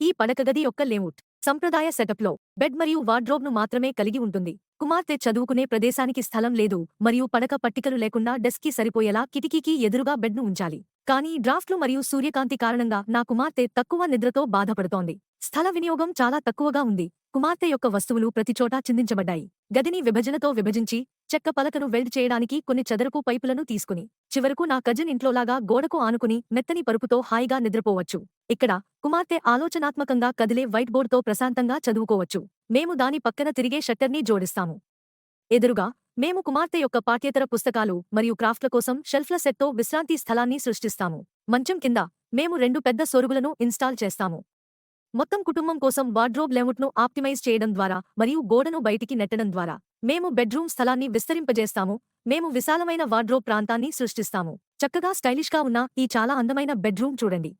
ఈ పడకగది యొక్క లేఅవుట్ సంప్రదాయ సెటప్లో బెడ్ మరియు వార్డ్రోబ్ను మాత్రమే కలిగి ఉంటుంది. కుమార్తె చదువుకునే ప్రదేశానికి స్థలం లేదు మరియు పడక పట్టికలు లేకుండా డెస్క్కి సరిపోయేలా కిటికీకి ఎదురుగా బెడ్ను ఉంచాలి. కానీ డ్రాఫ్ట్లు మరియు సూర్యకాంతి కారణంగా నా కుమార్తె తక్కువ నిద్రతో బాధపడుతోంది. స్థల వినియోగం చాలా తక్కువగా ఉంది. కుమార్తె యొక్క వస్తువులు ప్రతిచోటా చిందించబడ్డాయి. గదిని విభజనతో విభజించి చెక్క పలకను వెల్డ్ చేయడానికి కొన్ని చదరపు పైపులను తీసుకుని చివరకు నా కజిన్ ఇంట్లోలాగా గోడకు ఆనుకుని మెత్తని పరుపుతో హాయిగా నిద్రపోవచ్చు. ఇక్కడ కుమార్తె ఆలోచనాత్మకంగా కదిలే వైట్ బోర్డ్తో ప్రశాంతంగా చదువుకోవచ్చు. మేము దాని పక్కన తిరిగే షట్టర్ని జోడిస్తాము. ఎదురుగా మేము కుమార్తె యొక్క పాఠ్యేతర పుస్తకాలు మరియు క్రాఫ్ట్ల కోసం షెల్ఫ్ల సెట్తో విశ్రాంతి స్థలాన్ని సృష్టిస్తాము. మంచం కింద మేము 2 పెద్ద సొరుగులను ఇన్స్టాల్ చేస్తాము. మొత్తం కుటుంబం కోసం వార్డ్రోబ్ లేఅవుట్ను ఆప్టిమైజ్ చేయడం ద్వారా మరియు గోడను బయటికి నెట్టడం ద్వారా మేము బెడ్రూమ్ స్థలాన్ని విస్తరింపజేస్తాము. మేము విశాలమైన వార్డ్రోబ్ ప్రాంతాన్ని సృష్టిస్తాము. చక్కగా స్టైలిష్గా ఉన్న ఈ చాలా అందమైన బెడ్రూమ్ చూడండి.